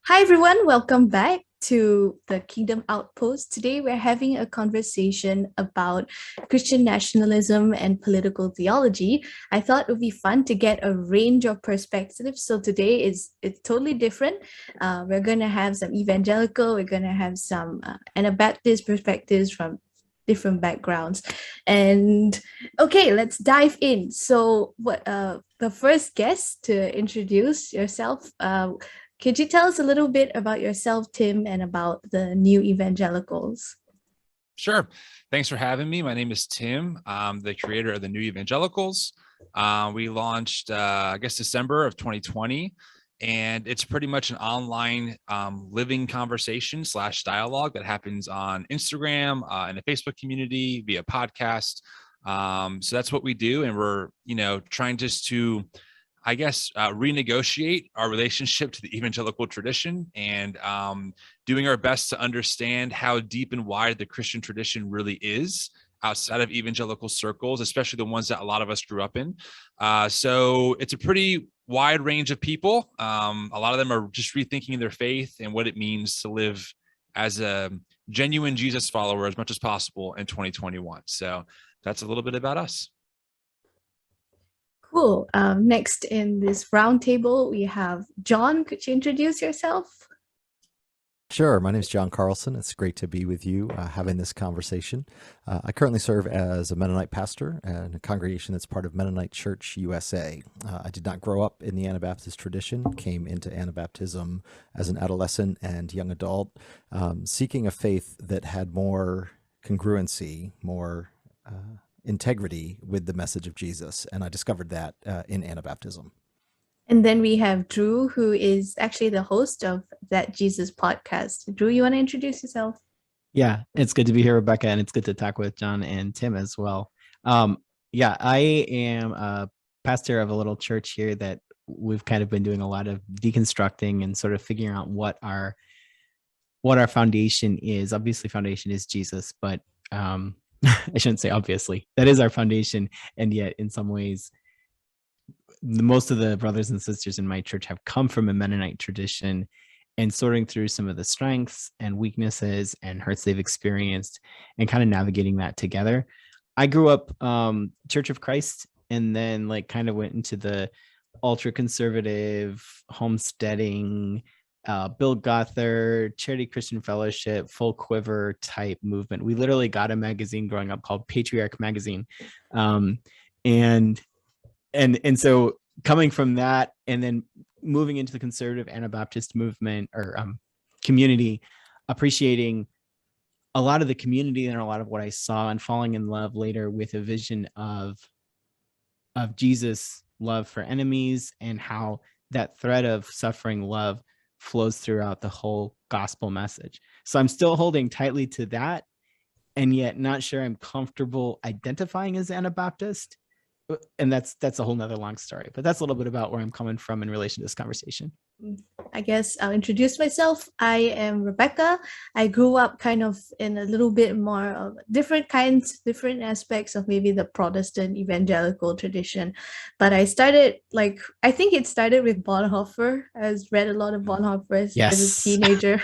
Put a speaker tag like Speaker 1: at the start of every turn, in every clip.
Speaker 1: Hi, everyone. Welcome back to the Kingdom Outpost. Today, we're having a conversation about Christian nationalism and political theology. I thought it would be fun to get a range of perspectives. So today it's totally different. We're going to have some evangelical. We're going to have some Anabaptist perspectives from different backgrounds. And okay, let's dive in. So, what the first guest to introduce yourself? Could you tell us a little bit about yourself, Tim, and about the new Evangelicals?
Speaker 2: Sure. Thanks for having me. My name is Tim. I'm the creator of the new Evangelicals. We launched, December of 2020. And it's pretty much an online living conversation / dialogue that happens on Instagram, in the Facebook community, via podcast. So that's what we do. And we're, trying just to renegotiate our relationship to the evangelical tradition and doing our best to understand how deep and wide the Christian tradition really is outside of evangelical circles, especially the ones that a lot of us grew up in. So it's a pretty wide range of people. A lot of them are just rethinking their faith and what it means to live as a genuine Jesus follower as much as possible in 2021. So that's a little bit about us.
Speaker 1: Cool. Next in this roundtable, we have Jon. Could you introduce yourself?
Speaker 3: Sure. My name is Jon Carlson. It's great to be with you having this conversation. I currently serve as a Mennonite pastor in a congregation that's part of Mennonite Church USA. I did not grow up in the Anabaptist tradition, came into Anabaptism as an adolescent and young adult, seeking a faith that had more congruency, more integrity with the message of Jesus. And I discovered that in Anabaptism.
Speaker 1: And then we have Dru, who is actually the host of That Jesus podcast. Dru, you want to introduce yourself?
Speaker 4: Yeah, it's good to be here, Rebecca, and it's good to talk with Jon and Tim as well. I am a pastor of a little church here that we've kind of been doing a lot of deconstructing and sort of figuring out what our foundation is. Obviously, foundation is Jesus, but I shouldn't say obviously. That is our foundation, and yet in some ways, most of the brothers and sisters in my church have come from a Mennonite tradition, and sorting through some of the strengths and weaknesses and hurts they've experienced and kind of navigating that together. I grew up Church of Christ, and then kind of went into the ultra conservative homesteading, Bill Gothard, Charity Christian Fellowship, Full Quiver type movement. We literally got a magazine growing up called Patriarch Magazine. And so coming from that and then moving into the conservative Anabaptist movement or community, appreciating a lot of the community and a lot of what I saw, and falling in love later with a vision of Jesus' love for enemies and how that thread of suffering love flows throughout the whole gospel message. So I'm still holding tightly to that, and yet not sure I'm comfortable identifying as Anabaptist. And that's a whole nother long story, but that's a little bit about where I'm coming from in relation to this conversation.
Speaker 1: I guess I'll introduce myself. I am Rebecca. I grew up kind of in a little bit more of different aspects of maybe the Protestant evangelical tradition. But I started I think it started with Bonhoeffer. I read a lot of Bonhoeffer as a teenager.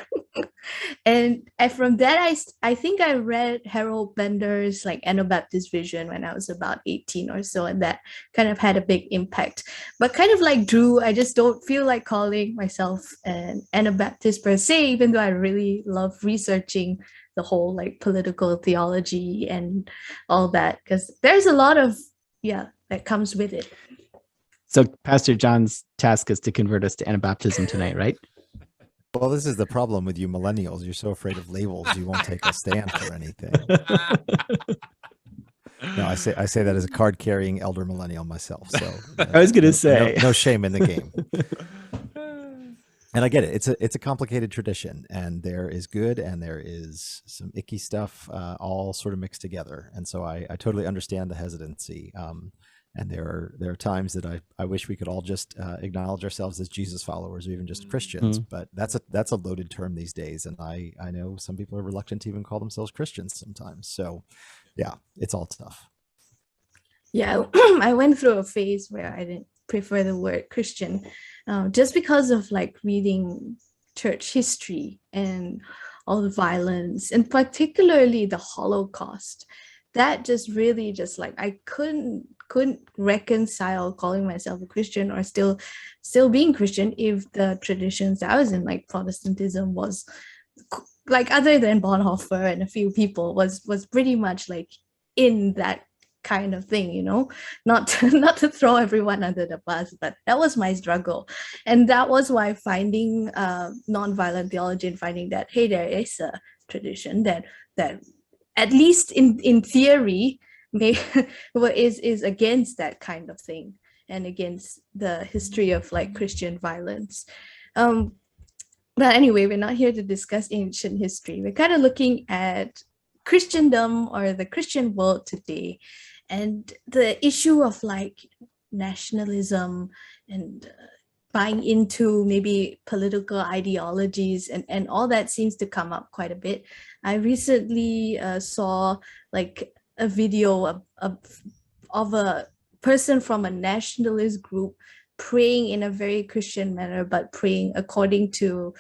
Speaker 1: And from that, I think I read Harold Bender's Anabaptist Vision when I was about 18 or so, and that kind of had a big impact. But kind of like Dru, I just don't feel like calling myself an Anabaptist per se, even though I really love researching the whole political theology and all that, because there's a lot of that comes with it.
Speaker 4: So Pastor Jon's task is to convert us to Anabaptism tonight, right?
Speaker 3: Well, this is the problem with you millennials. You're so afraid of labels, you won't take a stand for anything. No, I say that as a card-carrying elder millennial myself. So
Speaker 4: I was going to say,
Speaker 3: no shame in the game. And I get it. It's a complicated tradition, and there is good and there is some icky stuff, all sort of mixed together. And so I totally understand the hesitancy. And there are times that I wish we could all just acknowledge ourselves as Jesus followers or even just Christians, but that's a loaded term these days. And I know some people are reluctant to even call themselves Christians sometimes. So yeah, it's all tough.
Speaker 1: Yeah, I went through a phase where I didn't prefer the word Christian, just because of reading church history and all the violence, and particularly the Holocaust, that just really just like I couldn't reconcile calling myself a Christian or still being Christian if the traditions that I was in, like Protestantism, was like, other than Bonhoeffer and a few people, was pretty much like in that kind of thing, you know, not to throw everyone under the bus, but that was my struggle. And that was why finding nonviolent theology and finding that, hey, there is a tradition that at least in theory may is against that kind of thing and against the history of like Christian violence. But anyway, we're not here to discuss ancient history. We're kind of looking at Christendom or the Christian world today, and the issue of like nationalism and buying into maybe political ideologies, and all that seems to come up quite a bit. I recently saw like a video of a person from a nationalist group praying in a very Christian manner, but praying according to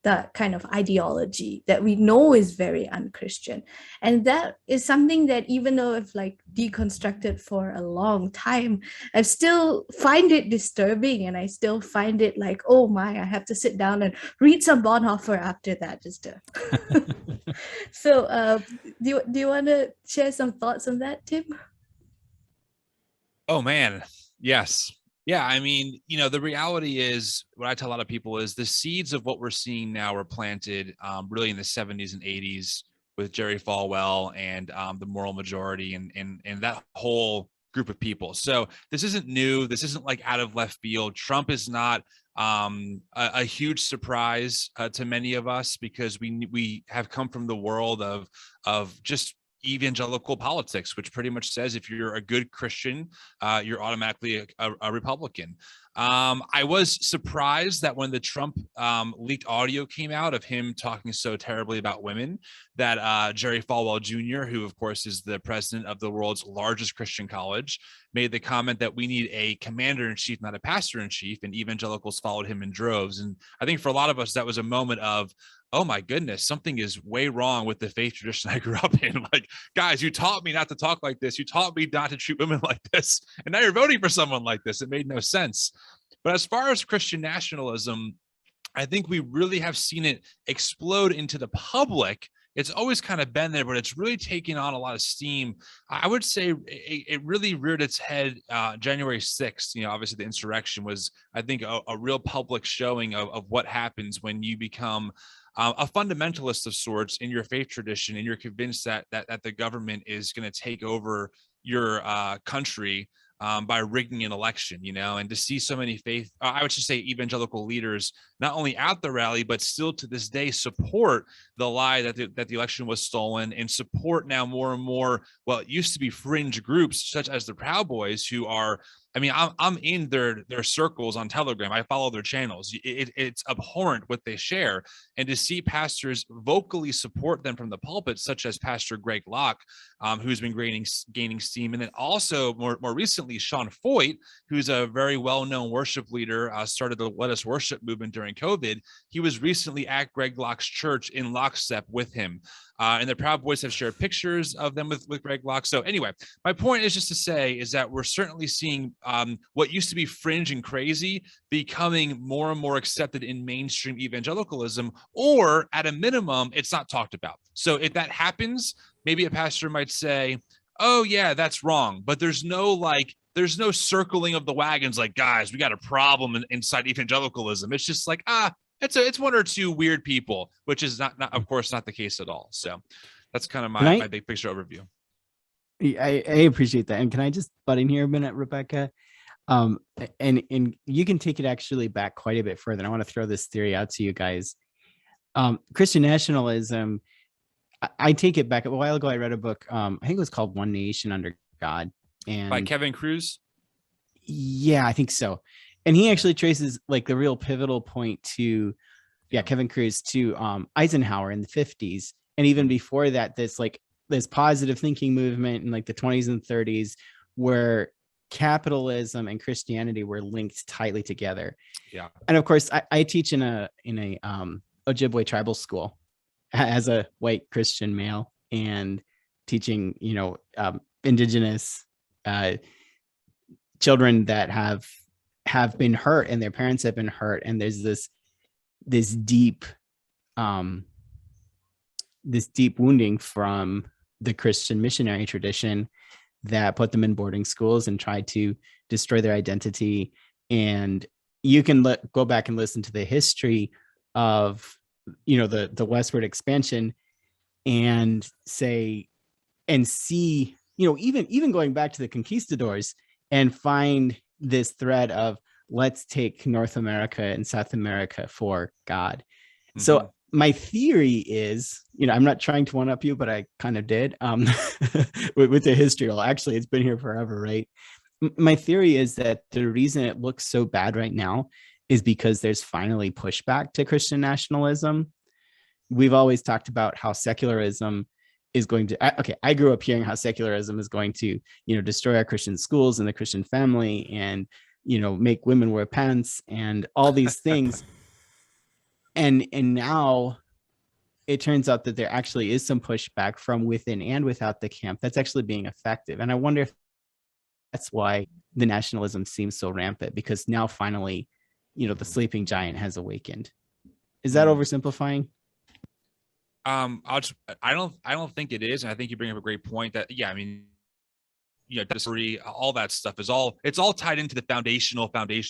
Speaker 1: that kind of ideology that we know is very unchristian. And that is something that, even though I've like deconstructed for a long time, I still find it disturbing, and I still find it like, oh my, I have to sit down and read some Bonhoeffer after that just to so do you want to share some thoughts on that, Tim?
Speaker 2: Oh man, yes. Yeah, I mean, you know, the reality is, what I tell a lot of people is the seeds of what we're seeing now were planted really in the 70s and 80s with Jerry Falwell and the Moral Majority and that whole group of people. So this isn't new. This isn't like out of left field. Trump is not a huge surprise to many of us, because we have come from the world of just evangelical politics, which pretty much says if you're a good Christian, you're automatically a Republican. I was surprised that when the Trump leaked audio came out of him talking so terribly about women, that Jerry Falwell Jr., who of course is the president of the world's largest Christian college, made the comment that we need a commander-in-chief, not a pastor-in-chief, and evangelicals followed him in droves. And I think for a lot of us, that was a moment of, oh my goodness, something is way wrong with the faith tradition I grew up in. Like, guys, you taught me not to talk like this. You taught me not to treat women like this. And now you're voting for someone like this. It made no sense. But as far as Christian nationalism, I think we really have seen it explode into the public. It's always kind of been there, but it's really taken on a lot of steam. I would say it really reared its head January 6th. You know, obviously the insurrection was, I think, a real public showing of what happens when you become a fundamentalist of sorts in your faith tradition, and you're convinced that the government is going to take over your country by rigging an election, you know. And to see so many I would just say evangelical leaders, not only at the rally, but still to this day support the lie that the election was stolen, and support now more and more what used to be fringe groups such as the Proud Boys, who are, I mean, I'm in their circles on Telegram. I follow their channels. It's abhorrent what they share. And to see pastors vocally support them from the pulpit, such as Pastor Greg Locke, who's been gaining steam. And then also more recently, Sean Foyt, who's a very well-known worship leader, started the Let Us Worship movement during COVID. He was recently at Greg Locke's church in lockstep with him. And the Proud Boys have shared pictures of them with Greg Locke. So anyway, my point is just to say is that we're certainly seeing what used to be fringe and crazy becoming more and more accepted in mainstream evangelicalism, or at a minimum, it's not talked about. So if that happens, maybe a pastor might say, oh yeah, that's wrong. But there's no circling of the wagons like, guys, we got a problem inside evangelicalism. It's just like, it's one or two weird people, which is not of course not the case at all. So that's kind of my big picture overview.
Speaker 4: I appreciate that. And can I just butt in here a minute, Rebecca? And you can take it actually back quite a bit further. And I want to throw this theory out to you guys. Christian nationalism, I take it back. A while ago, I read a book, I think it was called One Nation Under God. And
Speaker 2: by Kevin Cruz?
Speaker 4: Yeah, I think so. And he actually traces like the real pivotal point to, Kevin Cruz, to Eisenhower in the 50s. And even before that, this positive thinking movement in like the 20s and 30s, where capitalism and Christianity were linked tightly together. Yeah. And of course, I teach in a Ojibwe tribal school as a white Christian male and teaching, indigenous children that have been hurt and their parents have been hurt. And there's this deep wounding from the Christian missionary tradition that put them in boarding schools and tried to destroy their identity. And you can go back and listen to the history of, the westward expansion and see, even going back to the conquistadors and find this thread of let's take North America and South America for God. Mm-hmm. So my theory is, I'm not trying to one up you, but I kind of did with the history. Well, actually, it's been here forever, right? My theory is that the reason it looks so bad right now is because there's finally pushback to Christian nationalism. We've always talked about how secularism is going to, I grew up hearing how secularism is going to, destroy our Christian schools and the Christian family and, make women wear pants and all these things. And now it turns out that there actually is some pushback from within and without the camp that's actually being effective. And I wonder if that's why the nationalism seems so rampant, because now finally, the sleeping giant has awakened. Is that oversimplifying?
Speaker 2: I don't think it is. And I think you bring up a great point that, history, all that stuff it's all tied into the foundational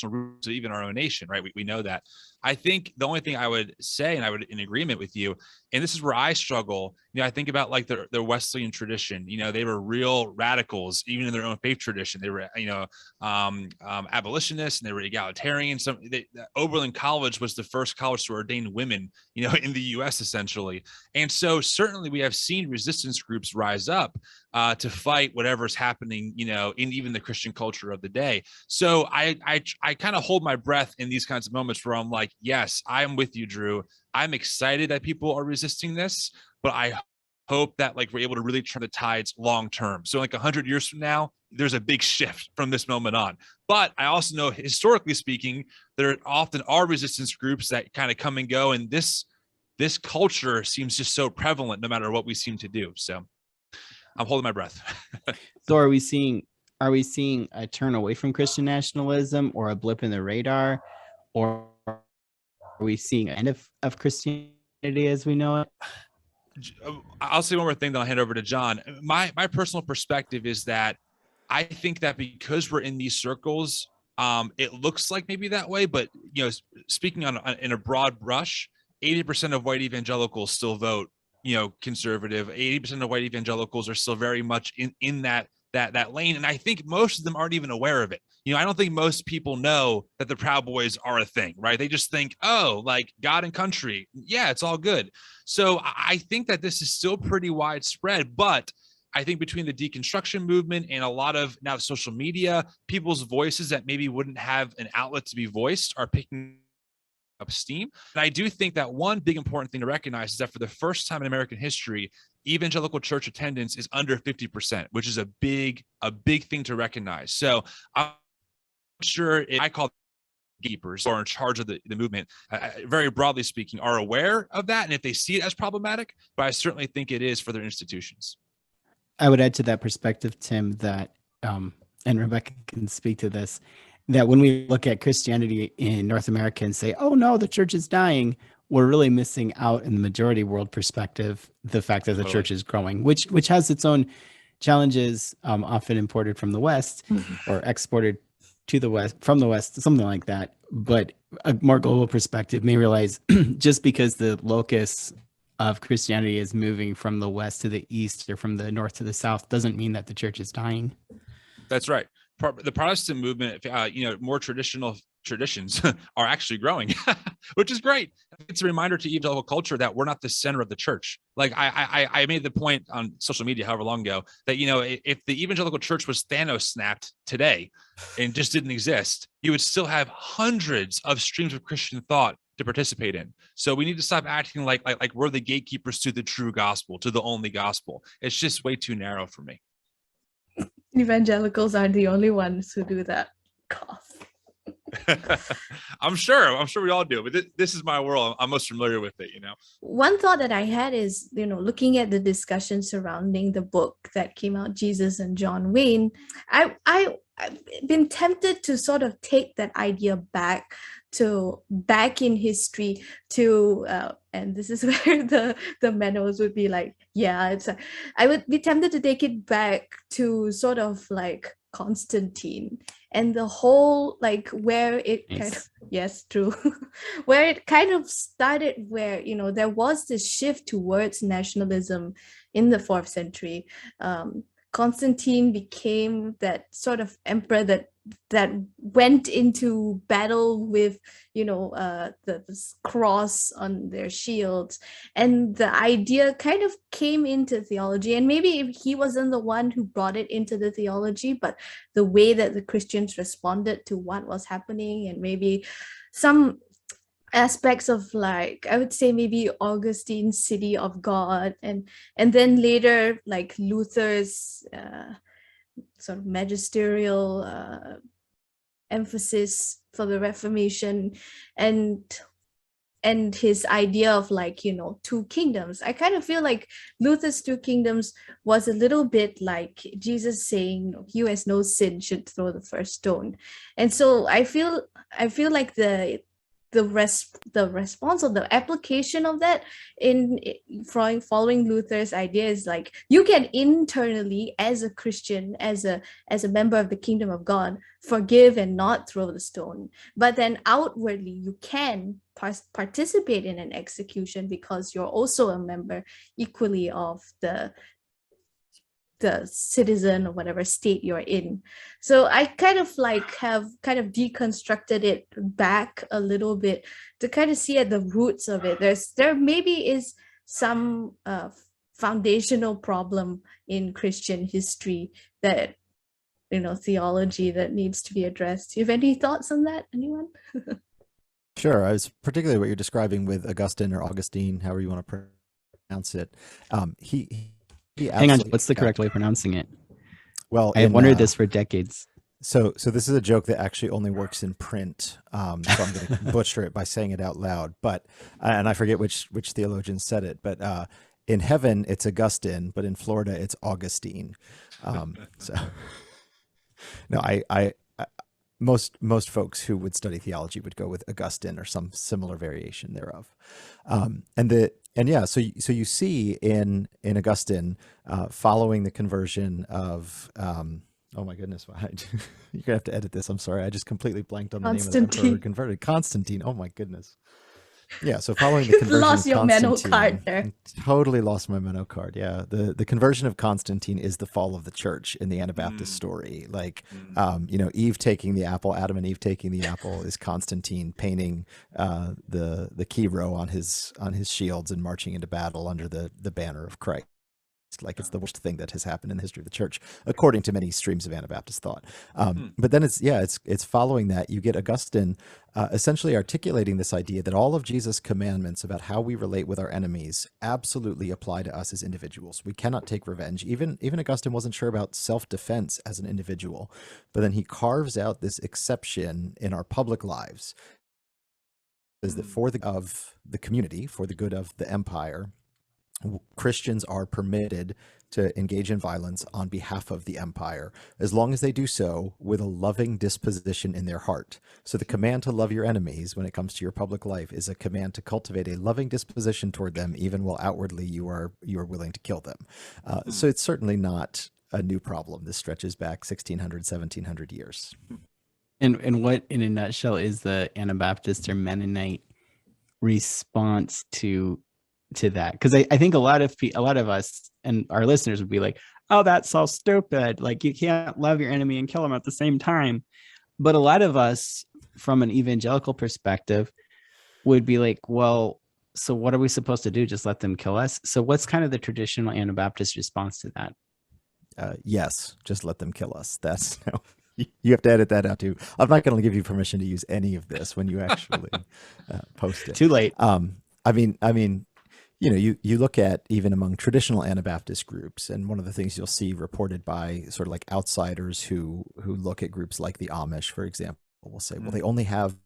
Speaker 2: roots of even our own nation, right? We know that. I think the only thing I would say, and I would in agreement with you, and this is where I struggle, I think about like the Wesleyan tradition, they were real radicals, even in their own faith tradition. They were, abolitionists and they were egalitarian. Oberlin College was the first college to ordain women, in the US essentially. And so certainly we have seen resistance groups rise up to fight whatever's happening, in even the Christian culture of the day. So I kind of hold my breath in these kinds of moments where I'm like, yes, I'm with you, Dru. I'm excited that people are resisting this, but I hope that we're able to really turn the tides long term. So 100 years from now, there's a big shift from this moment on. But I also know, historically speaking, there often are resistance groups that kind of come and go, and this culture seems just so prevalent no matter what we seem to do. So I'm holding my breath.
Speaker 4: So are we seeing a turn away from Christian nationalism, or a blip in the radar, or are we seeing an end of Christianity as we know it?
Speaker 2: I'll say one more thing, then I'll hand over to Jon. My personal perspective is that I think that because we're in these circles, it looks like maybe that way, but speaking in a broad brush, 80% of white evangelicals still vote conservative. 80% of white evangelicals are still very much in that lane. And I think most of them aren't even aware of it. I don't think most people know that the Proud Boys are a thing, right? They just think, oh, like God and country. Yeah, it's all good. So I think that this is still pretty widespread, but I think between the deconstruction movement and a lot of now social media, people's voices that maybe wouldn't have an outlet to be voiced are picking up steam. And I do think that one big important thing to recognize is that for the first time in American history, evangelical church attendance is under 50%, which is a big thing to recognize. So I'm sure I call gatekeepers who are in charge of the movement, very broadly speaking, are aware of that. And if they see it as problematic, but I certainly think it is for their institutions.
Speaker 4: I would add to that perspective, Tim, that, and Rebecca can speak to this, that when we look at Christianity in North America and say, oh no, the church is dying, we're really missing out in the majority world perspective, the fact that the church is growing, which has its own challenges, often imported from the West or exported to the West, from the West, something like that. But a more global perspective may realize just because the locus of Christianity is moving from the West to the East or from the North to the South doesn't mean that the church is dying.
Speaker 2: That's right. The Protestant movement, more traditional traditions are actually growing, which is great. It's a reminder to evangelical culture that we're not the center of the church. Like I made the point on social media however long ago that, if the evangelical church was Thanos snapped today and just didn't exist, you would still have hundreds of streams of Christian thought to participate in. So we need to stop acting like we're the gatekeepers to the true gospel, to the only gospel. It's just way too narrow for me.
Speaker 1: Evangelicals aren't the only ones who do that. Cough.
Speaker 2: I'm sure we all do, but this is my world. I'm most familiar with it,
Speaker 1: One thought that I had is, looking at the discussion surrounding the book that came out, Jesus and John Wayne, I've been tempted to sort of take that idea back in history to and this is where the Mennos would be like, yeah, I would be tempted to take it back to sort of like Constantine and the whole, like, where it kind of, yes, true, where it kind of started, where there was this shift towards nationalism in the 4th century. Constantine became that sort of emperor that went into battle with the cross on their shields, and the idea kind of came into theology. And maybe he wasn't the one who brought it into the theology, but the way that the Christians responded to what was happening, and maybe some aspects of, like, I would say maybe Augustine's City of God, and then later like Luther's sort of magisterial emphasis for the Reformation, and his idea of, like, 2 kingdoms. I kind of feel like Luther's 2 kingdoms was a little bit like Jesus saying, "He who has no sin should throw the first stone." And so I feel like the response or the application of that in following Luther's idea is like, you can internally, as a Christian, as a member of the kingdom of God, forgive and not throw the stone, but then outwardly you can participate in an execution because you're also a member equally of the citizen or whatever state you're in. So I kind of like have kind of deconstructed it back a little bit to kind of see at the roots of it. There maybe is some foundational problem in Christian history that, theology, that needs to be addressed. Do you have any thoughts on that, anyone?
Speaker 3: Sure. I was particularly what you're describing with Augustine or Augustine, however you want to pronounce it.
Speaker 4: Hang on, what's the correct way of pronouncing it?
Speaker 3: Well,
Speaker 4: I have wondered this for decades.
Speaker 3: So this is a joke that actually only works in print. So I'm going to butcher it by saying it out loud. But and I forget which theologian said it. But in heaven it's Augustine, but in Florida it's Augustine. So no, I most folks who would study theology would go with Augustine or some similar variation thereof. So you see in Augustine, following the conversion of, oh my goodness, you're gonna have to edit this. I'm sorry, I just completely blanked on the name of the emperor who converted. Constantine. Oh my goodness. Yeah, so following the conversion
Speaker 1: lost
Speaker 3: of
Speaker 1: your Menno
Speaker 3: Constantine,
Speaker 1: card there.
Speaker 3: Totally lost my Menno card. Yeah, the conversion of Constantine is the fall of the church in the Anabaptist story. Like, Eve taking the apple, Adam and Eve taking the apple is Constantine painting the key row on his shields and marching into battle under the banner of Christ. Like, it's the worst thing that has happened in the history of the church, according to many streams of Anabaptist thought. But then it's following that you get Augustine essentially articulating this idea that all of Jesus' commandments about how we relate with our enemies absolutely apply to us as individuals. We cannot take revenge. Even Augustine wasn't sure about self-defense as an individual, but then he carves out this exception in our public lives, is that for the good of the community, for the good of the empire, Christians are permitted to engage in violence on behalf of the empire, as long as they do so with a loving disposition in their heart. So the command to love your enemies when it comes to your public life is a command to cultivate a loving disposition toward them, even while outwardly you are willing to kill them. So it's certainly not a new problem. This stretches back 1600, 1700 years.
Speaker 4: And what, in a nutshell, is the Anabaptist or Mennonite response to that? Because I think a lot of us and our listeners would be like, "Oh, that's so stupid! Like, you can't love your enemy and kill them at the same time." But a lot of us, from an evangelical perspective, would be like, "Well, so what are we supposed to do? Just let them kill us?" So, what's kind of the traditional Anabaptist response to that?
Speaker 3: Yes, just let them kill us. That's no. You have to edit that out too. I'm not going to give you permission to use any of this when you actually post it.
Speaker 4: Too late.
Speaker 3: I mean, you look at even among traditional Anabaptist groups, and one of the things you'll see reported by sort of like outsiders who look at groups like the Amish, for example, will say, well, they only have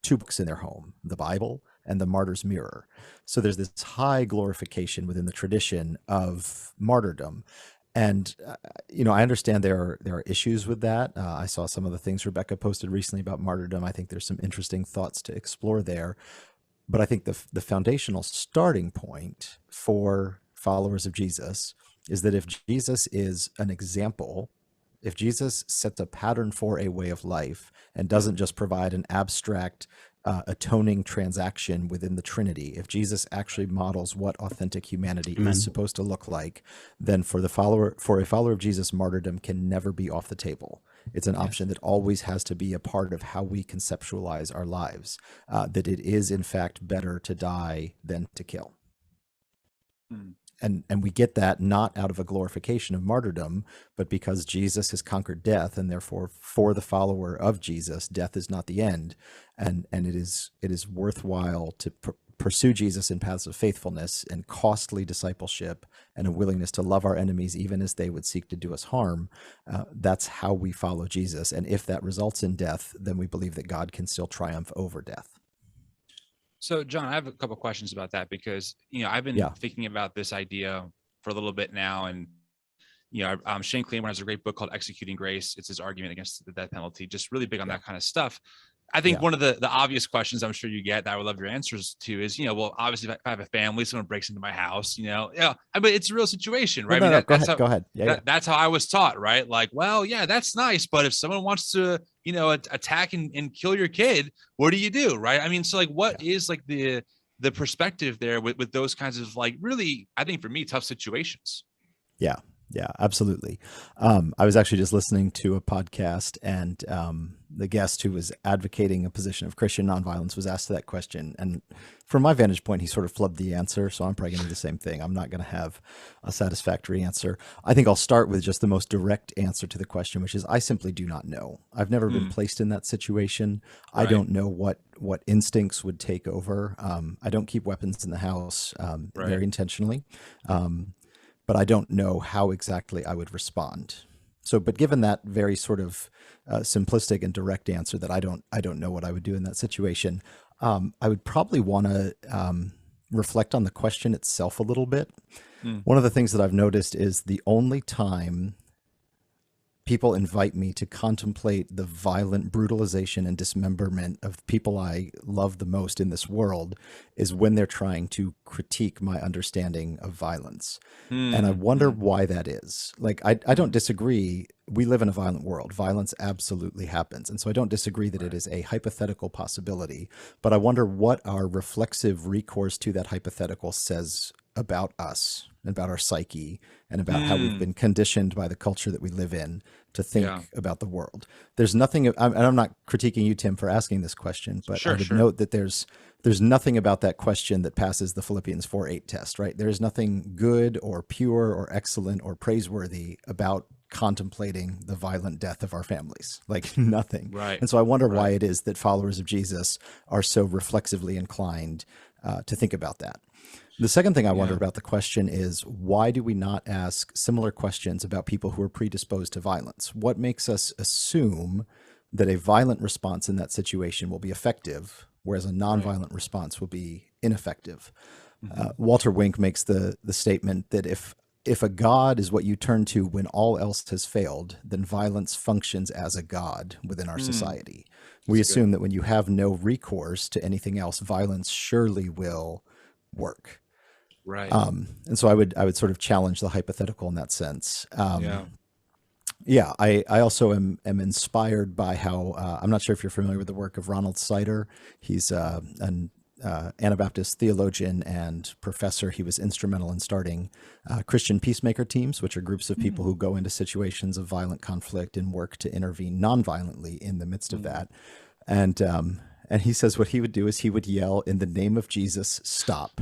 Speaker 3: two books in their home, the Bible and the Martyr's Mirror. So there's this high glorification within the tradition of martyrdom. And, I understand there are issues with that. I saw some of the things Rebecca posted recently about martyrdom. I think there's some interesting thoughts to explore there. But I think the foundational starting point for followers of Jesus is that if Jesus is an example, if Jesus sets a pattern for a way of life and doesn't just provide an abstract atoning transaction within the Trinity, if Jesus actually models what authentic humanity is supposed to look like, then for a follower of Jesus, martyrdom can never be off the table. It's an option that always has to be a part of how we conceptualize our lives, that it is in fact better to die than to kill. And we get that not out of a glorification of martyrdom, but because Jesus has conquered death, and therefore for the follower of Jesus, death is not the end. And it is worthwhile to pursue Jesus in paths of faithfulness and costly discipleship and a willingness to love our enemies even as they would seek to do us harm. That's how we follow Jesus. And if that results in death, then we believe that God can still triumph over death.
Speaker 2: So, John, I have a couple of questions about that because, I've been thinking about this idea for a little bit now. And, Shane Claiborne has a great book called Executing Grace. It's his argument against the death penalty, just really big on that kind of stuff. I think one of the obvious questions I'm sure you get that I would love your answers to is, well, obviously if I have a family, someone breaks into my house, but it's a real situation, right?
Speaker 3: No, go ahead.
Speaker 2: That's how I was taught, right? Like, well, yeah, that's nice. But if someone wants to, attack and kill your kid, what do you do? Right. I mean, so like, what is like the perspective there with those kinds of like, really, I think for me, tough situations.
Speaker 3: Yeah, absolutely. I was actually just listening to a podcast, and the guest who was advocating a position of Christian nonviolence was asked that question. And from my vantage point, he sort of flubbed the answer. So I'm probably going to do the same thing. I'm not going to have a satisfactory answer. I think I'll start with just the most direct answer to the question, which is I simply do not know. I've never been placed in that situation. Right. I don't know what instincts would take over. I don't keep weapons in the house very intentionally. But I don't know how exactly I would respond. So, but given that very sort of simplistic and direct answer that I don't know what I would do in that situation, I would probably want to reflect on the question itself a little bit. One of the things that I've noticed is the only time people invite me to contemplate the violent brutalization and dismemberment of people I love the most in this world is when they're trying to critique my understanding of violence. And I wonder why that is. Like, I don't disagree. We live in a violent world. Violence absolutely happens. And so I don't disagree that it is a hypothetical possibility, but I wonder what our reflexive recourse to that hypothetical says about us, about our psyche, and about how we've been conditioned by the culture that we live in to think about the world. There's nothing, and I'm not critiquing you, Tim, for asking this question, but I would note that there's nothing about that question that passes the Philippians 4:8 test, right? There's nothing good or pure or excellent or praiseworthy about contemplating the violent death of our families, like nothing.
Speaker 2: Right.
Speaker 3: And so I wonder why it is that followers of Jesus are so reflexively inclined to think about that. The second thing I wonder about the question is, why do we not ask similar questions about people who are predisposed to violence? What makes us assume that a violent response in that situation will be effective, whereas a nonviolent response will be ineffective? Walter Wink makes the statement that if a God is what you turn to when all else has failed, then violence functions as a God within our society. We assume that when you have no recourse to anything else, violence surely will work.
Speaker 2: Right.
Speaker 3: And so I would sort of challenge the hypothetical in that sense. I also am inspired by how, I'm not sure if you're familiar with the work of Ronald Cider. He's an Anabaptist theologian and professor. He was instrumental in starting Christian peacemaker teams, which are groups of people who go into situations of violent conflict and work to intervene nonviolently in the midst of that. And he says what he would do is he would yell, "In the name of Jesus, stop."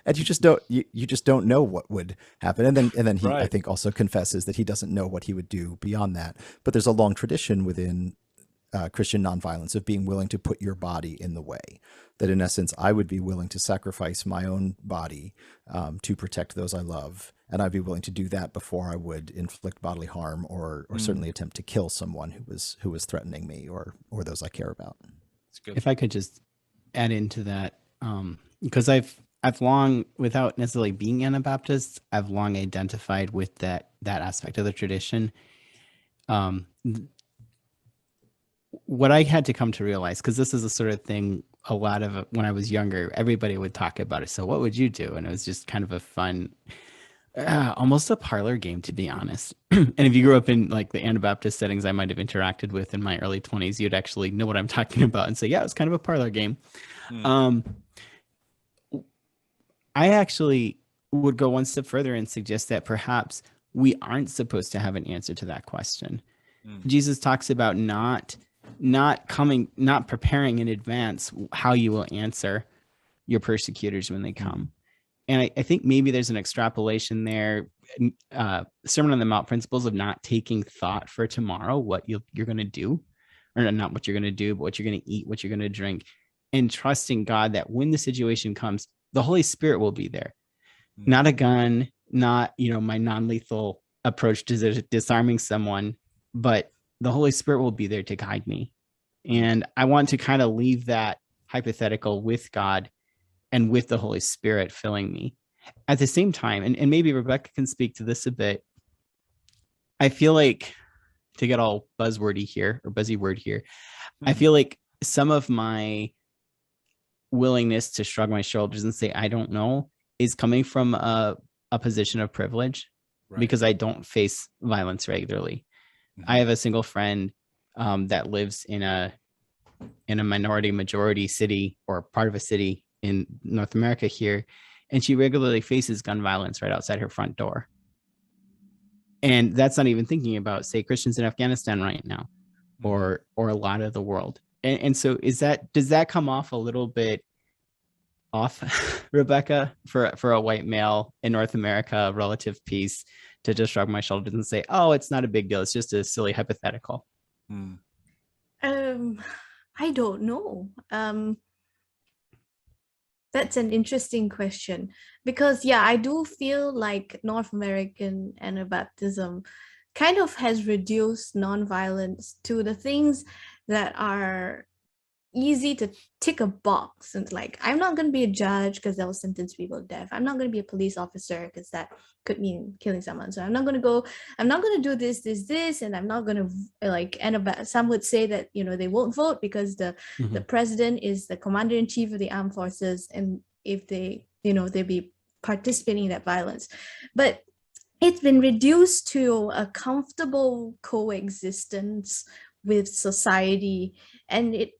Speaker 3: And you just don't know what would happen. And then he, I think, also confesses that he doesn't know what he would do beyond that. But there's a long tradition within Christian nonviolence, of being willing to put your body in the way. That in essence, I would be willing to sacrifice my own body to protect those I love, and I'd be willing to do that before I would inflict bodily harm or certainly attempt to kill someone who was threatening me or those I care about.
Speaker 2: It's good.
Speaker 4: If I could just add into that, because I've long, without necessarily being Anabaptist, I've long identified with that aspect of the tradition. What I had to come to realize, because this is the sort of thing a lot of when I was younger, everybody would talk about it. So what would you do? And it was just kind of a fun, almost a parlor game, to be honest. And if you grew up in like the Anabaptist settings I might have interacted with in my early 20s, you'd actually know what I'm talking about and say, yeah, it's kind of a parlor game. I actually would go one step further and suggest that perhaps we aren't supposed to have an answer to that question. Jesus talks about not preparing in advance how you will answer your persecutors when they come. And I think maybe there's an extrapolation there, Sermon on the Mount principles of not taking thought for tomorrow, what you're going to do, or not what you're going to do, but what you're going to eat, what you're going to drink, and trusting God that when the situation comes, the Holy Spirit will be there. Not a gun, not, my non-lethal approach to disarming someone, but the Holy Spirit will be there to guide me. And I want to kind of leave that hypothetical with God and with the Holy Spirit filling me. At the same time, and maybe Rebecca can speak to this a bit, I feel like, to get all buzzwordy here, or buzzy word here, I feel like some of my willingness to shrug my shoulders and say, I don't know, is coming from a position of privilege, because I don't face violence regularly. I have a single friend that lives in a minority majority city, or part of a city in North America here, and she regularly faces gun violence right outside her front door. And that's not even thinking about, say, Christians in Afghanistan right now, or a lot of the world. And so does that come off a little bit off, Rebecca, for a white male in North America, relative peace, to just shrug my shoulders and say, oh, it's not a big deal, it's just a silly hypothetical?
Speaker 1: I don't know. That's an interesting question, because I do feel like North American Anabaptism kind of has reduced nonviolence to the things that are easy to tick a box, and like, I'm not going to be a judge because that will sentence people to death. I'm not going to be a police officer because that could mean killing someone. So I'm not going to do this, and I'm not going to, like, some would say that, they won't vote because the president is the commander-in-chief of the armed forces, and if they, they'll be participating in that violence. But it's been reduced to a comfortable coexistence with society, and it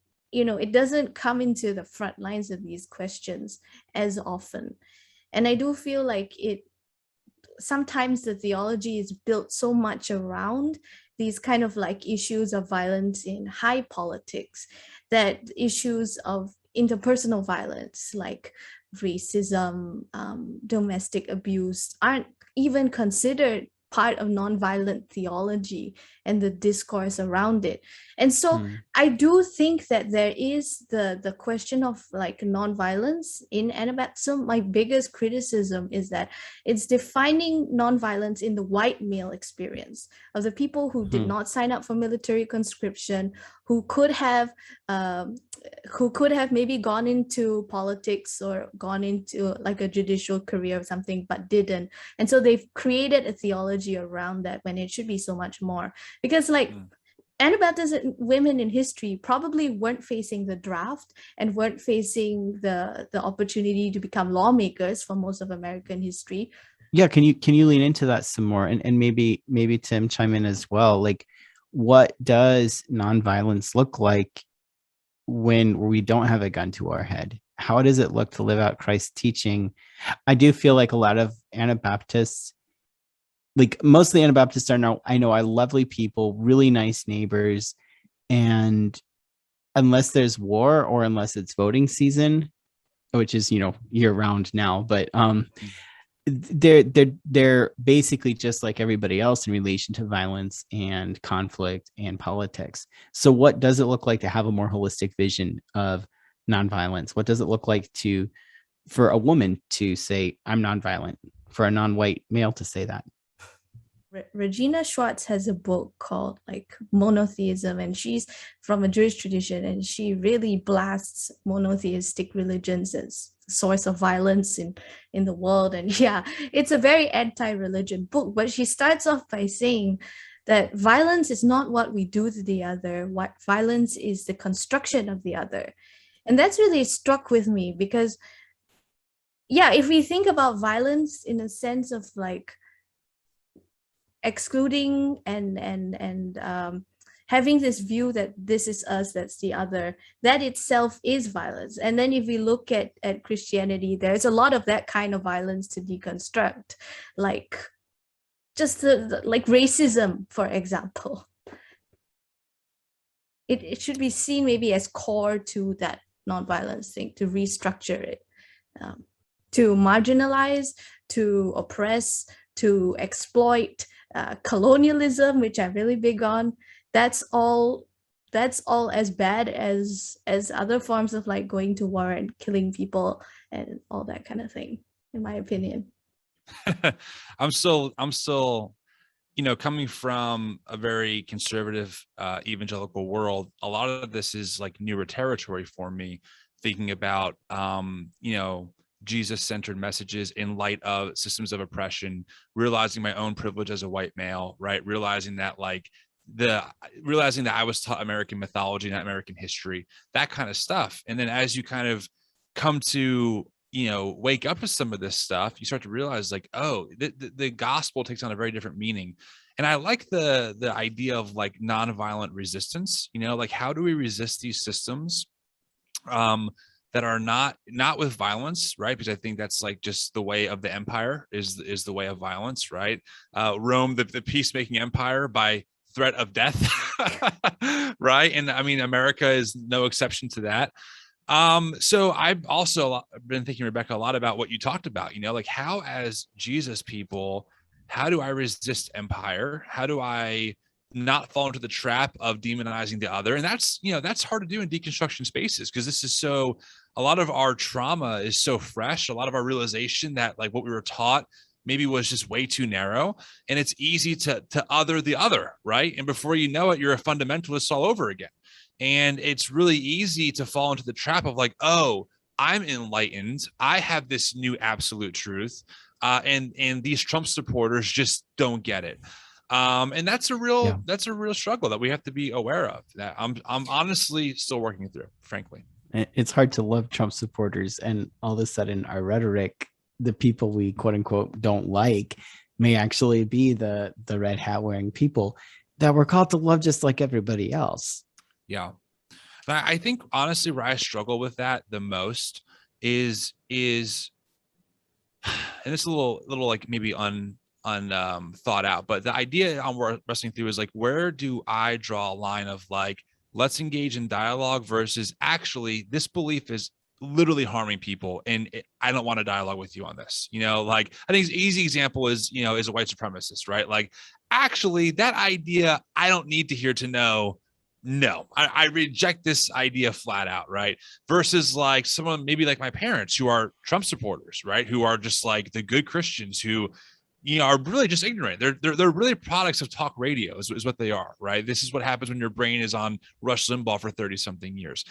Speaker 1: doesn't come into the front lines of these questions as often. And I do feel like sometimes the theology is built so much around these kind of like issues of violence in high politics, that issues of interpersonal violence like racism, domestic abuse, aren't even considered part of nonviolent theology and the discourse around it. And so I do think that there is the question of like nonviolence in Anabaptism. My biggest criticism is that it's defining nonviolence in the white male experience of the people who did not sign up for military conscription, who could have maybe gone into politics or gone into like a judicial career or something, but didn't. And so they've created a theology around that when it should be so much more. Because like Anabaptist women in history probably weren't facing the draft and weren't facing the opportunity to become lawmakers for most of American history.
Speaker 4: Yeah, can you lean into that some more, and maybe Tim chime in as well? Like, what does nonviolence look like when we don't have a gun to our head? How does it look to live out Christ's teaching? I do feel like a lot of Anabaptists, like most of the Anabaptists are lovely people, really nice neighbors. And unless there's war or unless it's voting season, which is, year round now, but they're basically just like everybody else in relation to violence and conflict and politics. So what does it look like to have a more holistic vision of nonviolence? What does it look like for a woman to say, I'm nonviolent, for a non-white male to say that?
Speaker 1: Regina Schwartz has a book called like Monotheism, and she's from a Jewish tradition, and she really blasts monotheistic religions as source of violence in the world. And yeah, it's a very anti-religion book, but she starts off by saying that violence is not what we do to the other. What violence is the construction of the other. And that's really struck with me because, yeah, if we think about violence in a sense of like excluding and having this view that this is us, that's the other, that itself is violence. And then if we look at Christianity, there's a lot of that kind of violence to deconstruct, like just like racism, for example. It should be seen maybe as core to that nonviolence thing, to restructure it, to marginalize, to oppress, to exploit, colonialism, which I'm really big on. That's all as bad as other forms of like going to war and killing people and all that kind of thing, in my opinion.
Speaker 2: I'm still, coming from a very conservative evangelical world, a lot of this is like newer territory for me, thinking about, Jesus-centered messages in light of systems of oppression, realizing my own privilege as a white male, right? Realizing that I was taught American mythology, not American history, that kind of stuff. And then as you kind of come to, wake up to some of this stuff, you start to realize like, oh, the gospel takes on a very different meaning. And I like the idea of like nonviolent resistance, like how do we resist these systems that are not with violence, right? Because I think that's like just the way of the empire is the way of violence, right? Rome, the peacemaking empire by threat of death, right? And I mean, America is no exception to that. So I've also been thinking, Rebecca, a lot about what you talked about, like how as Jesus people, how do I resist empire? How do I not fall into the trap of demonizing the other? And that's hard to do in deconstruction spaces, because this is a lot of our trauma is so fresh. A lot of our realization that like what we were taught maybe was just way too narrow, and it's easy to other the other, right? And before you know it, you're a fundamentalist all over again. And it's really easy to fall into the trap of like, oh, I'm enlightened, I have this new absolute truth, and these Trump supporters just don't get it. And that's a real struggle that we have to be aware of, that I'm honestly still working through, frankly.
Speaker 4: It's hard to love Trump supporters, and all of a sudden our rhetoric, the people we quote unquote don't like, may actually be the red hat wearing people that we're called to love just like everybody else.
Speaker 2: Yeah. I think honestly where I struggle with that the most is and it's a little like maybe thought out, but the idea I'm wrestling through is like, where do I draw a line of like, let's engage in dialogue versus actually this belief is literally harming people and I don't want to dialogue with you on this. Like I think an easy example is a white supremacist, right? Like actually that idea, I don't need to hear to know. No, I reject this idea flat out, right? Versus like someone maybe like my parents who are Trump supporters, right? Who are just like the good Christians who are really just ignorant. They're really products of talk radio is what they are, right? This is what happens when your brain is on Rush Limbaugh for 30 something years.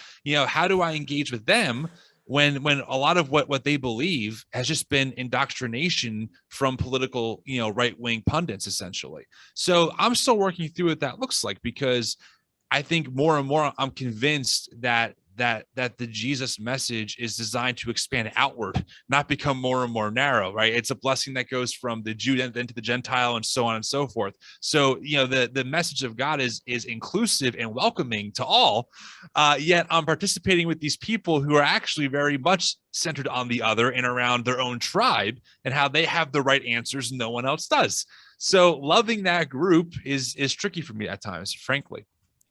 Speaker 2: How do I engage with them when a lot of what they believe has just been indoctrination from political, right-wing pundits essentially. So I'm still working through what that looks like, because I think more and more I'm convinced that the Jesus message is designed to expand outward, not become more and more narrow, right? It's a blessing that goes from the Jew then to the Gentile and so on and so forth. So, the message of God is inclusive and welcoming to all, yet I'm participating with these people who are actually very much centered on the other and around their own tribe and how they have the right answers and no one else does. So loving that group is tricky for me at times, frankly.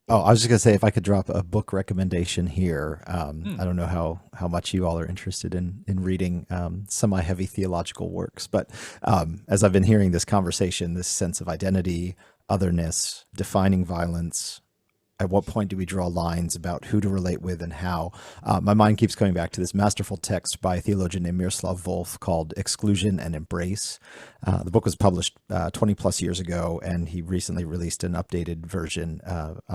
Speaker 3: Oh, I was just gonna say, if I could drop a book recommendation here. I don't know how much you all are interested in reading semi-heavy theological works, but as I've been hearing this conversation, this sense of identity, otherness, defining violence. At what point do we draw lines about who to relate with and how? My mind keeps coming back to this masterful text by a theologian named Miroslav Volf called Exclusion and Embrace. The book was published 20 plus years ago, and he recently released an updated version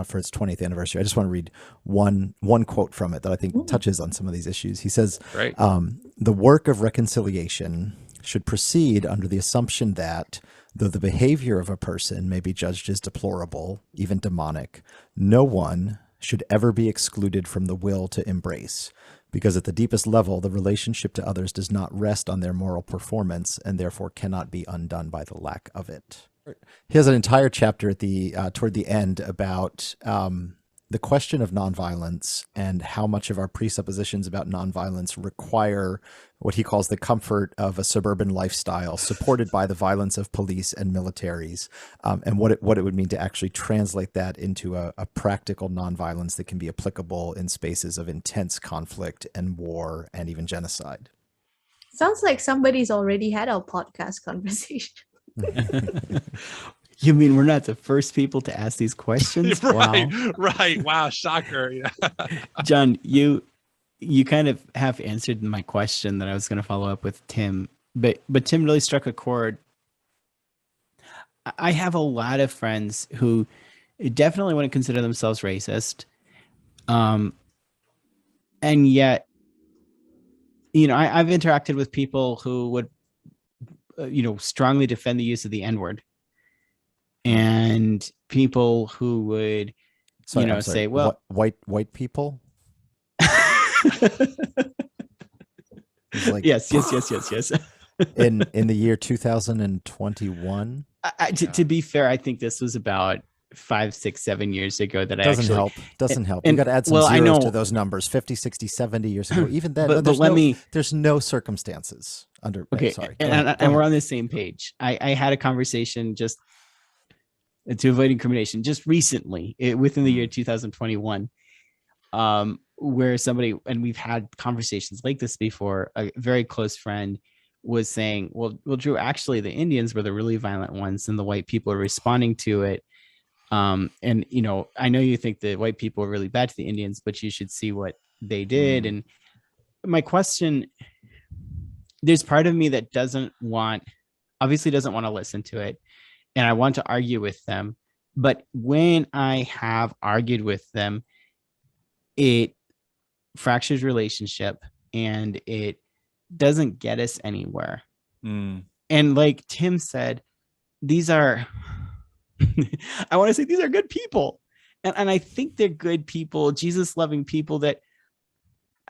Speaker 3: for its 20th anniversary. I just want to read one quote from it that I think touches on some of these issues. He says, the work of reconciliation should proceed under the assumption that, though the behavior of a person may be judged as deplorable, even demonic, no one should ever be excluded from the will to embrace, because at the deepest level, the relationship to others does not rest on their moral performance and therefore cannot be undone by the lack of it. He has an entire chapter at the toward the end about the question of nonviolence and how much of our presuppositions about nonviolence require what he calls the comfort of a suburban lifestyle supported by the violence of police and militaries, and what it would mean to actually translate that into a practical nonviolence that can be applicable in spaces of intense conflict and war and even genocide.
Speaker 1: Sounds like somebody's already had our podcast conversation.
Speaker 4: You mean we're not the first people to ask these questions?
Speaker 2: Right,
Speaker 4: Wow.
Speaker 2: right. Wow, shocker. Yeah.
Speaker 4: John, you kind of have answered my question that I was going to follow up with Tim, but Tim really struck a chord. I have a lot of friends who definitely wouldn't consider themselves racist, and yet, I've interacted with people who would, strongly defend the use of the N-word. And people who would, say, well,
Speaker 3: white people. Like,
Speaker 4: yes.
Speaker 3: in the year 2021.
Speaker 4: To be fair, I think this was about 5, 6, 7 years ago that
Speaker 3: doesn't help. You got to add some zeros to those numbers. 50, 60, 70 years ago. Even then, there's no circumstances under.
Speaker 4: Okay,
Speaker 3: sorry.
Speaker 4: And we're on the same page. I had a conversation just to avoid incrimination just recently within the year 2021, where somebody, and we've had conversations like this before, a very close friend was saying, well, Dru, actually the Indians were the really violent ones and the white people are responding to it. And, I know you think the white people were really bad to the Indians, but you should see what they did. And my question, there's part of me that obviously doesn't want to listen to it. And I want to argue with them. But when I have argued with them, it fractures relationship and it doesn't get us anywhere. And like Tim said, these are, I want to say these are good people. And I think they're good people, Jesus-loving people that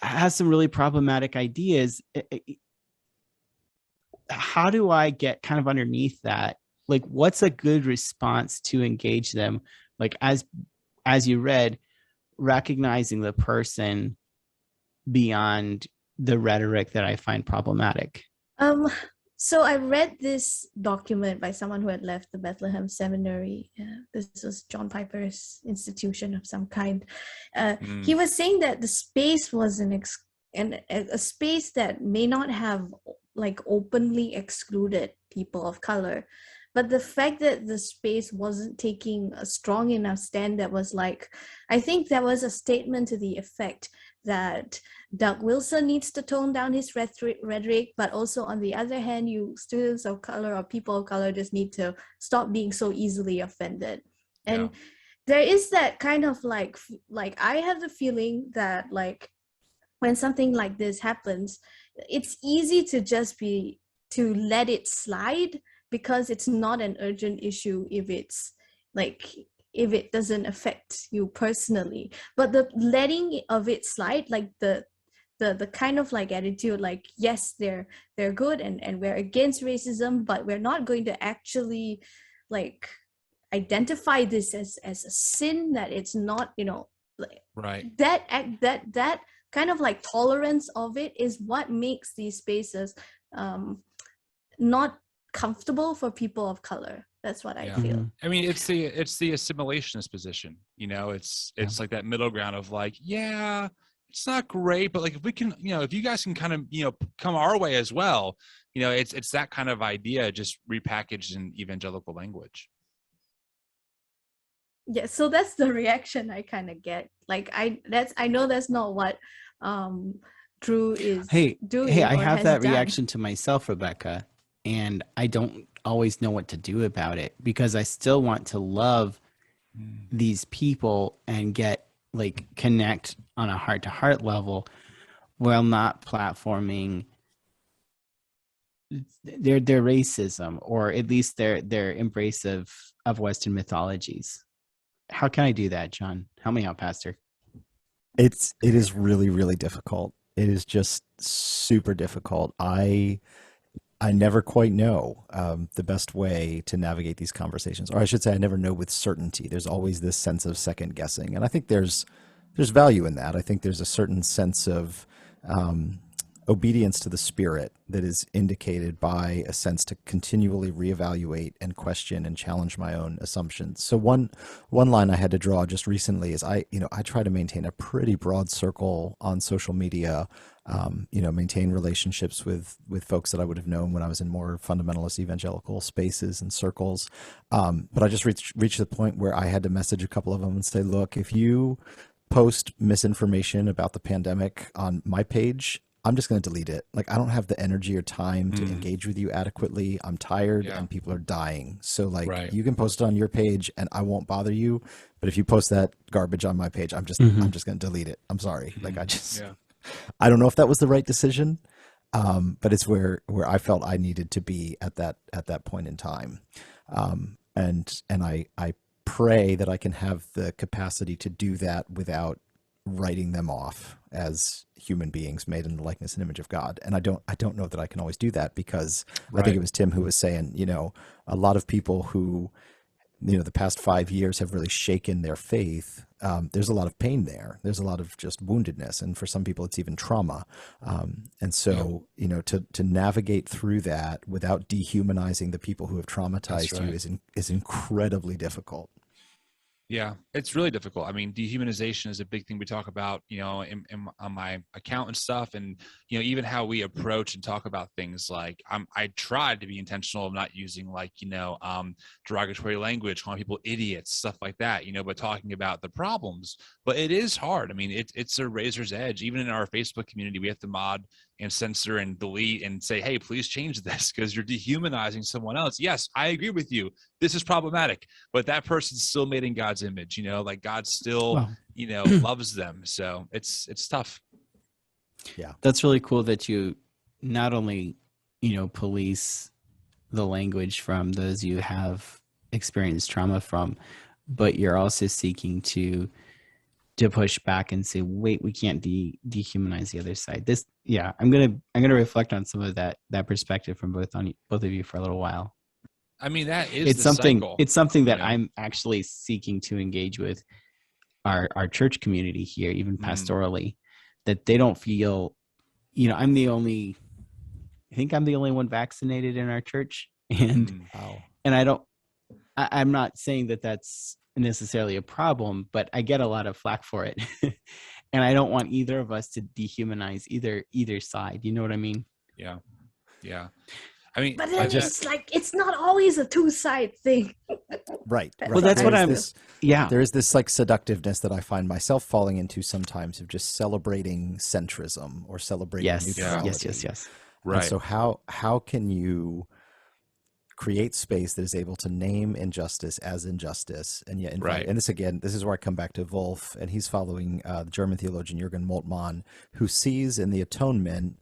Speaker 4: has some really problematic ideas. How do I get kind of underneath that? Like, what's a good response to engage them? Like, as you read, recognizing the person beyond the rhetoric that I find problematic.
Speaker 1: So I read this document by someone who had left the Bethlehem Seminary. This was John Piper's institution of some kind. He was saying that the space was a space that may not have like openly excluded people of color, but the fact that the space wasn't taking a strong enough stand, that was like, I think there was a statement to the effect that Doug Wilson needs to tone down his rhetoric, but also on the other hand, you students of color or people of color just need to stop being so easily offended. And there is that kind of like I have the feeling that like when something like this happens, it's easy to just to let it slide because it's not an urgent issue if it doesn't affect you personally. But the letting of it slide, like the kind of like attitude, like, yes, they're good and we're against racism, but we're not going to actually like identify this as a sin, that it's not, like,
Speaker 2: right.
Speaker 1: That kind of like tolerance of it is what makes these spaces not comfortable for people of color. That's what I
Speaker 2: Yeah.
Speaker 1: feel.
Speaker 4: Mhm.
Speaker 2: I mean, it's the assimilationist position. It's like that middle ground of like, yeah, it's not great, but like if we can, if you guys can kind of, come our way as well, it's that kind of idea just repackaged in evangelical language.
Speaker 1: Yeah, so that's the reaction I kind of get. Like I know that's not what Dru is doing.
Speaker 4: Hey, I
Speaker 1: or
Speaker 4: have
Speaker 1: has
Speaker 4: that
Speaker 1: done.
Speaker 4: reaction to myself, Rebecca, and I don't always know what to do about it because I still want to love these people and connect on a heart-to-heart level while not platforming their racism, or at least their embrace of Western mythologies. How can I do that, John? Help me out, Pastor.
Speaker 3: It is really, really difficult. It is just super difficult. I never quite know the best way to navigate these conversations, or I should say, I never know with certainty. There's always this sense of second guessing, and I think there's value in that. I think there's a certain sense of obedience to the Spirit that is indicated by a sense to continually reevaluate and question and challenge my own assumptions. So one line I had to draw just recently is I try to maintain a pretty broad circle on social media. Maintain relationships with folks that I would have known when I was in more fundamentalist evangelical spaces and circles. But I just reached the point where I had to message a couple of them and say, look, if you post misinformation about the pandemic on my page, I'm just going to delete it. Like, I don't have the energy or time to engage with you adequately. I'm tired and people are dying. So like you can post it on your page and I won't bother you. But if you post that garbage on my page, I'm just going to delete it. I'm sorry. Like I don't know if that was the right decision. But it's where I felt I needed to be at that point in time. And I pray that I can have the capacity to do that without writing them off as human beings made in the likeness and image of God. And I don't know that I can always do that because I think it was Tim who was saying, a lot of people who, the past 5 years have really shaken their faith. There's a lot of pain there. There's a lot of just woundedness. And for some people, it's even trauma. And so, to navigate through that without dehumanizing the people who have traumatized you is incredibly difficult.
Speaker 2: Yeah, it's really difficult. I mean, dehumanization is a big thing we talk about, on my account and stuff. And, even how we approach and talk about things like I tried to be intentional of not using derogatory language, calling people idiots, stuff like that, but talking about the problems. But it is hard. I mean, it's a razor's edge. Even in our Facebook community, we have to mod and censor and delete and say, hey, please change this because you're dehumanizing someone else. Yes, I agree with you. This is problematic, but that person's still made in God's image, like God still, loves them. So it's tough.
Speaker 3: Yeah.
Speaker 4: That's really cool that you not only, police the language from those you have experienced trauma from, but you're also seeking to push back and say, wait, we can't dehumanize the other side. I'm gonna reflect on some of that perspective from both of you for a little while.
Speaker 2: I mean, that is
Speaker 4: it's something
Speaker 2: cycle,
Speaker 4: it's something that I'm actually seeking to engage with our church community here, even pastorally, that they don't feel, I think I'm the only one vaccinated in our church, and I'm not saying that that's necessarily a problem, but I get a lot of flack for it. And I don't want either of us to dehumanize either side. You know what I mean?
Speaker 2: Yeah. I mean,
Speaker 1: but then it's not always a two-side thing.
Speaker 3: Right.
Speaker 4: Well, that's what
Speaker 3: there is this like seductiveness that I find myself falling into sometimes of just celebrating centrism or celebrating neutrality.
Speaker 4: Yes.
Speaker 3: Right. And so how can you create space that is able to name injustice as injustice and yet invite, and this is where I come back to Wolf, and he's following the German theologian Jürgen Moltmann, who sees in the atonement,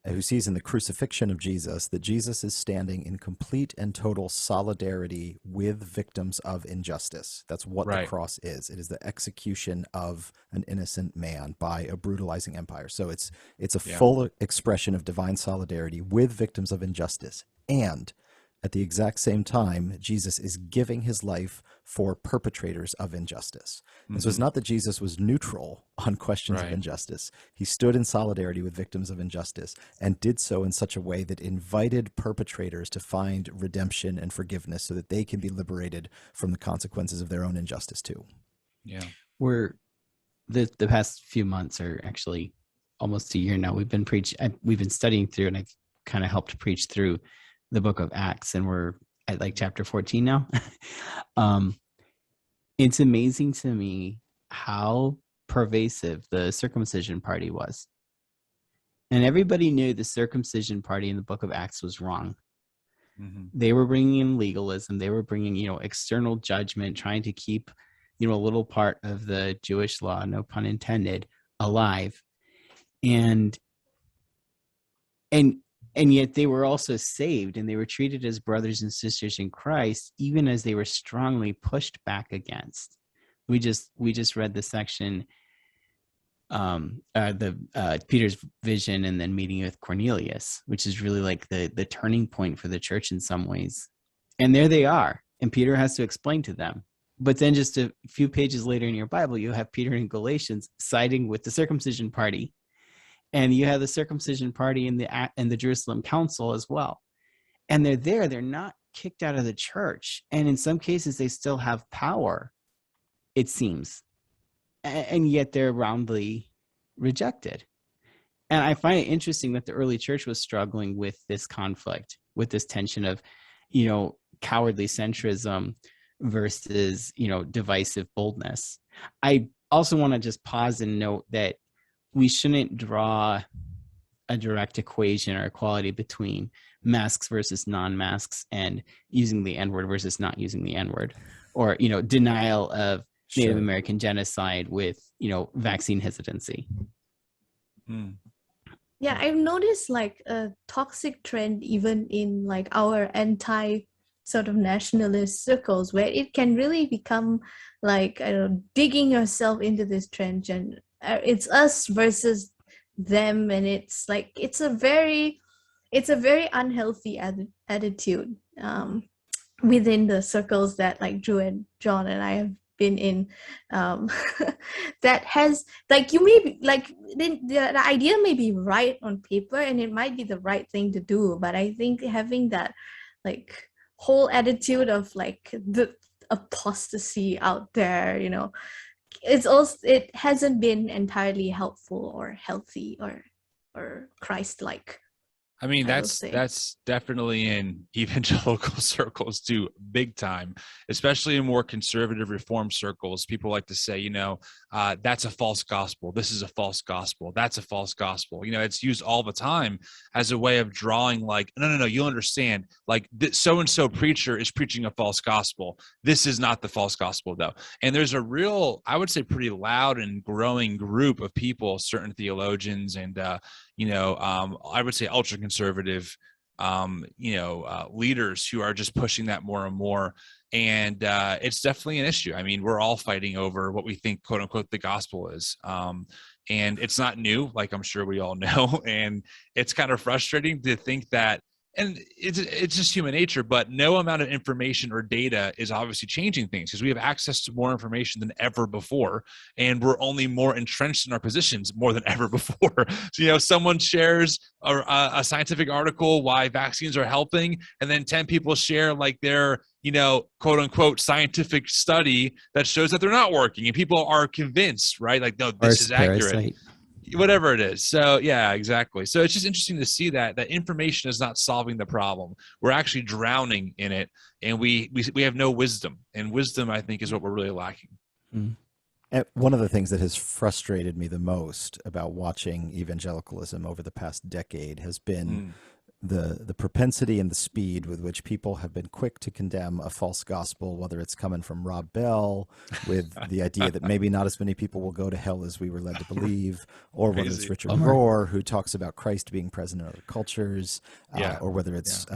Speaker 3: who sees in the crucifixion of Jesus that Jesus is standing in complete and total solidarity with victims of injustice. That's what the cross is. It is the execution of an innocent man by a brutalizing empire. So it's a full expression of divine solidarity with victims of injustice. And at the exact same time, Jesus is giving his life for perpetrators of injustice. And so it's not that Jesus was neutral on questions of injustice. He stood in solidarity with victims of injustice and did so in such a way that invited perpetrators to find redemption and forgiveness so that they can be liberated from the consequences of their own injustice too.
Speaker 2: Yeah.
Speaker 4: We're the past few months, or actually almost a year now, we've been studying through, and I've kind of helped preach through the book of Acts, and we're at like chapter 14 now. It's amazing to me how pervasive the circumcision party was. And everybody knew the circumcision party in the book of Acts was wrong. They were bringing in legalism. They were bringing, external judgment, trying to keep, a little part of the Jewish law, no pun intended, alive. And yet they were also saved, and they were treated as brothers and sisters in Christ, even as they were strongly pushed back against. We just read the section, Peter's vision and then meeting with Cornelius, which is really like the turning point for the church in some ways. And there they are, and Peter has to explain to them. But then just a few pages later in your Bible, you have Peter in Galatians siding with the circumcision party. And you have the circumcision party in the Jerusalem Council as well. And they're there. They're not kicked out of the church. And in some cases, they still have power, it seems. And yet they're roundly rejected. And I find it interesting that the early church was struggling with this conflict, with this tension of, cowardly centrism versus, divisive boldness. I also want to just pause and note that we shouldn't draw a direct equation or equality between masks versus non-masks and using the N-word versus not using the N-word, or, denial of Native American genocide with, vaccine hesitancy.
Speaker 1: Yeah, I've noticed like a toxic trend even in like our anti sort of nationalist circles, where it can really become like, digging yourself into this trench, and it's us versus them, and it's like it's a very unhealthy attitude within the circles that like Dru and Jon and I have been in, that has like, you may be like the idea may be right on paper and it might be the right thing to do, but I think having that like whole attitude of like the apostasy out there, it hasn't been entirely helpful or healthy or Christ-like.
Speaker 2: I mean, that's definitely in evangelical circles too, big time, especially in more conservative reform circles. People like to say, that's a false gospel. This is a false gospel. That's a false gospel. It's used all the time as a way of drawing like, no, you'll understand. Like so-and-so preacher is preaching a false gospel. This is not the false gospel though. And there's a real, I would say pretty loud and growing group of people, certain theologians and, I would say ultra conservative, leaders who are just pushing that more and more. And it's definitely an issue. I mean, we're all fighting over what we think, quote unquote, the gospel is. And it's not new, like I'm sure we all know. And it's kind of frustrating to think that, and it's just human nature, but no amount of information or data is obviously changing things, because we have access to more information than ever before, and we're only more entrenched in our positions more than ever before. So, someone shares a scientific article why vaccines are helping, and then 10 people share like their, quote unquote, scientific study that shows that they're not working, and people are convinced, right? Like, no, this is accurate. Whatever it is. So yeah, exactly. So it's just interesting to see that information is not solving the problem. We're actually drowning in it, and we have no wisdom. And wisdom, I think, is what we're really lacking.
Speaker 3: And one of the things that has frustrated me the most about watching evangelicalism over the past decade has been the propensity and the speed with which people have been quick to condemn a false gospel, whether it's coming from Rob Bell with the idea that maybe not as many people will go to hell as we were led to believe, or whether it's Richard Rohr, who talks about Christ being present in other cultures, or whether it's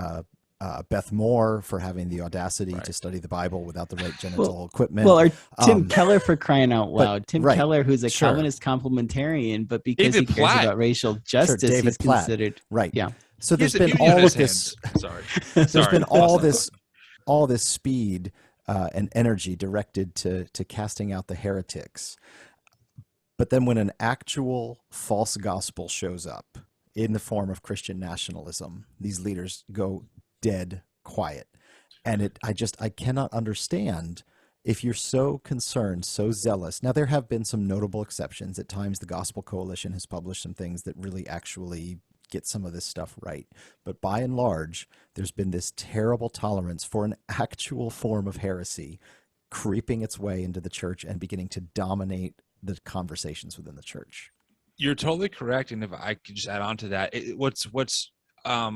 Speaker 3: Beth Moore for having the audacity to study the Bible without the right genital equipment.
Speaker 4: Well, or Tim Keller, for crying out loud. Tim Keller, who's a Calvinist complementarian, but because he cares about racial justice, he's considered.
Speaker 3: Right.
Speaker 4: Yeah.
Speaker 3: So there's
Speaker 2: He
Speaker 3: been
Speaker 2: has a beauty on
Speaker 3: all
Speaker 2: his
Speaker 3: of this.
Speaker 2: hands. Sorry.
Speaker 3: There's been
Speaker 2: Awesome.
Speaker 3: all this speed and energy directed to casting out the heretics. But then when an actual false gospel shows up in the form of Christian nationalism, these leaders go dead quiet. And I cannot understand, if you're so concerned, so zealous. Now, there have been some notable exceptions. At times, the Gospel Coalition has published some things that really actually get some of this stuff right. But by and large, there's been this terrible tolerance for an actual form of heresy creeping its way into the church and beginning to dominate the conversations within the church.
Speaker 2: You're totally correct. And if I could just add on to that, what's a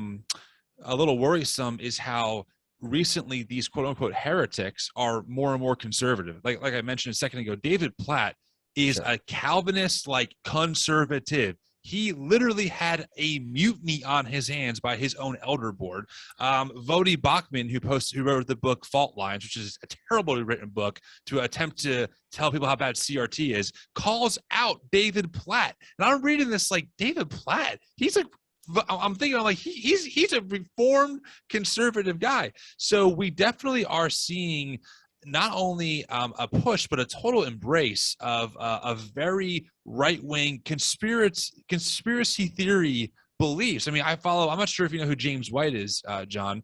Speaker 2: little worrisome is how recently these quote unquote heretics are more and more conservative. Like I mentioned a second ago, David Platt is a Calvinist, like conservative. He literally had a mutiny on his hands by his own elder board. Vodi Bachman, who wrote the book Fault Lines, which is a terribly written book to attempt to tell people how bad CRT is, calls out David Platt. And I'm reading this like, David Platt, I'm thinking like he's a reformed conservative guy. So we definitely are seeing not only a push, but a total embrace of a very right-wing conspiracy theory beliefs. I mean, I'm not sure if you know who James White is, John.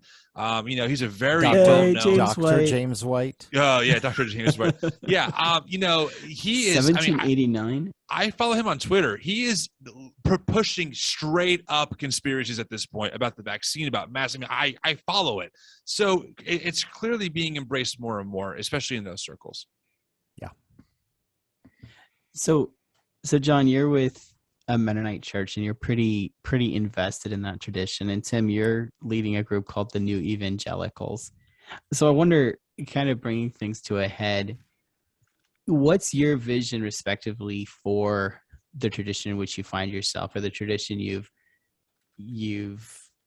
Speaker 2: He's a very well-known
Speaker 3: Dr. James White.
Speaker 2: Oh yeah, Dr. James White. Yeah, he is
Speaker 5: 1789.
Speaker 2: I follow him on Twitter. He is pushing straight up conspiracies at this point about the vaccine, about masks. I mean, I follow it. So it's clearly being embraced more and more, especially in those circles.
Speaker 3: Yeah.
Speaker 4: So John, you're with a Mennonite church and you're pretty invested in that tradition. And Tim, you're leading a group called the New Evangelicals. So I wonder, kind of bringing things to a head, what's your vision respectively for the tradition in which you find yourself, or the tradition you've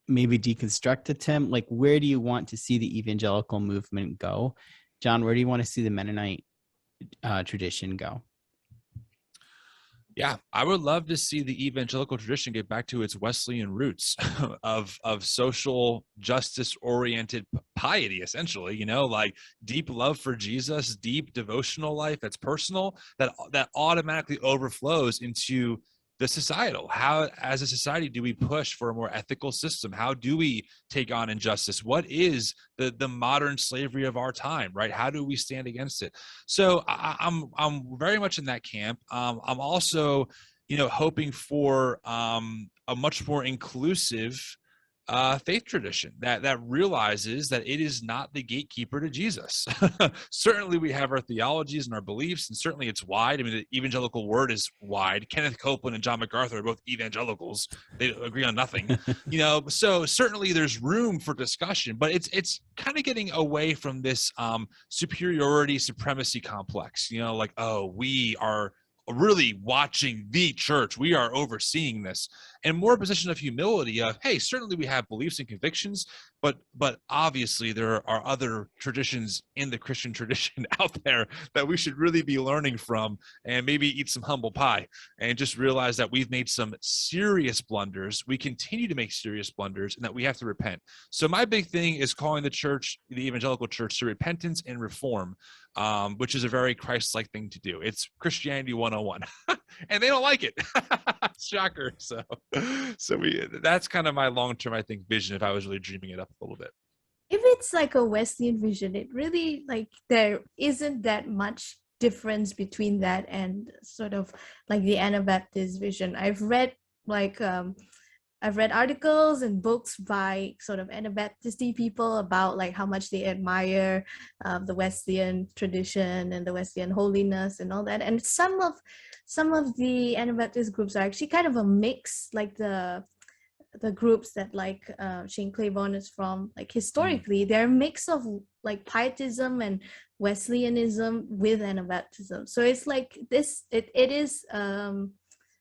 Speaker 4: maybe deconstructed, Tim? Like, where do you want to see the evangelical movement go? John, where do you want to see the Mennonite tradition go?
Speaker 2: Yeah, I would love to see the evangelical tradition get back to its Wesleyan roots of social justice oriented piety, essentially, like deep love for Jesus, deep devotional life that's personal, that automatically overflows into the societal. How, as a society, do we push for a more ethical system? How do we take on injustice? What is the modern slavery of our time, right? How do we stand against it? So I'm very much in that camp. I'm also, hoping for a much more inclusive faith tradition that realizes that it is not the gatekeeper to Jesus. Certainly we have our theologies and our beliefs, and certainly it's wide. I mean, the evangelical word is wide. Kenneth Copeland and John MacArthur are both evangelicals. They agree on nothing, so certainly there's room for discussion, but it's kind of getting away from this superiority supremacy complex, like, oh, we are really watching the church, we are overseeing this, and more a position of humility of, hey, certainly we have beliefs and convictions, but obviously there are other traditions in the Christian tradition out there that we should really be learning from, and maybe eat some humble pie and just realize that we've made some serious blunders. We continue to make serious blunders, and that we have to repent. So my big thing is calling the church, the evangelical church, to repentance and reform, which is a very Christ-like thing to do. It's Christianity 101, and they don't like it. Shocker. So that's kind of my long-term, I think, vision, if I was really dreaming it up a little bit.
Speaker 1: If it's like a Wesleyan vision, it really, like, there isn't that much difference between that and sort of like the Anabaptist vision. I've read articles and books by sort of Anabaptist people about like how much they admire the Wesleyan tradition and the Wesleyan holiness and all that. And some of the Anabaptist groups are actually kind of a mix, like the groups that like Shane Claiborne is from, like historically, they're a mix of like pietism and Wesleyanism with Anabaptism. So it's like this, it is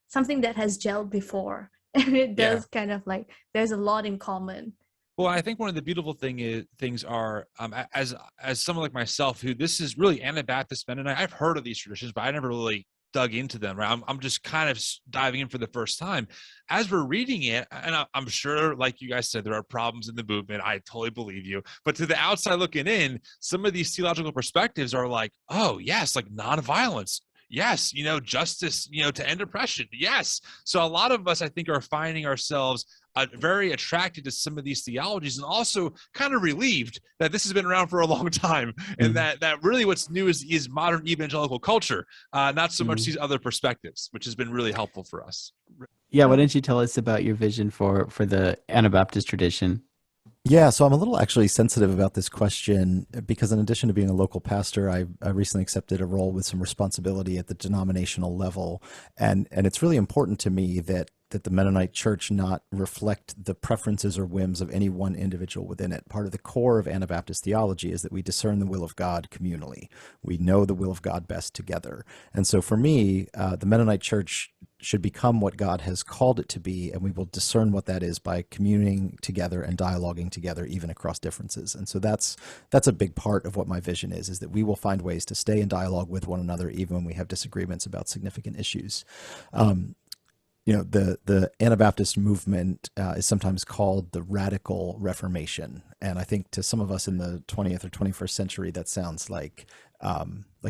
Speaker 1: something that has gelled before. And it does kind of like, there's a lot in common.
Speaker 2: Well, I think one of the beautiful things are, as someone like myself, who this is really Anabaptist Mennonite, I've heard of these traditions, but I never really dug into them, right? I'm just kind of diving in for the first time. As we're reading it, and I'm sure, like you guys said, there are problems in the movement. I totally believe you. But to the outside looking in, some of these theological perspectives are like, oh, yes, like nonviolence. Yes, justice, to end oppression. Yes. So a lot of us, I think, are finding ourselves very attracted to some of these theologies, and also kind of relieved that this has been around for a long time, and that really what's new is modern evangelical culture, not so much these other perspectives, which has been really helpful for us.
Speaker 4: Yeah, why don't you tell us about your vision for the Anabaptist tradition?
Speaker 3: Yeah, so I'm a little actually sensitive about this question because in addition to being a local pastor, I recently accepted a role with some responsibility at the denominational level. And it's really important to me that the Mennonite Church not reflect the preferences or whims of any one individual within it. Part of the core of Anabaptist theology is that we discern the will of God communally. We know the will of God best together. And so for me, the Mennonite Church should become what God has called it to be, and we will discern what that is by communing together and dialoguing together, even across differences. And so that's a big part of what my vision is that we will find ways to stay in dialogue with one another, even when we have disagreements about significant issues. The Anabaptist movement is sometimes called the radical Reformation. And I think to some of us in the 20th or 21st century, that sounds like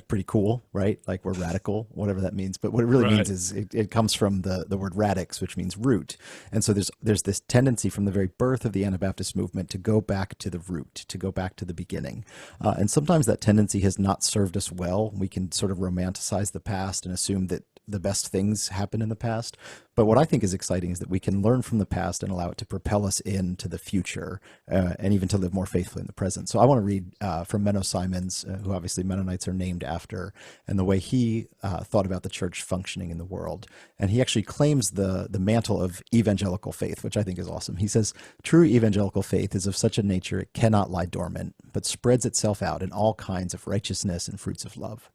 Speaker 3: pretty cool, right? Like we're radical, whatever that means. But what it really means is it comes from the word radix, which means root. And so there's this tendency from the very birth of the Anabaptist movement to go back to the root, to go back to the beginning. And sometimes that tendency has not served us well. We can sort of romanticize the past and assume that the best things happen in the past. But what I think is exciting is that we can learn from the past and allow it to propel us into the future and even to live more faithfully in the present. So I want to read from Menno Simons, who obviously Mennonites are named after, and the way he thought about the church functioning in the world. And he actually claims the mantle of evangelical faith, which I think is awesome. He says, true evangelical faith is of such a nature it cannot lie dormant, but spreads itself out in all kinds of righteousness and fruits of love.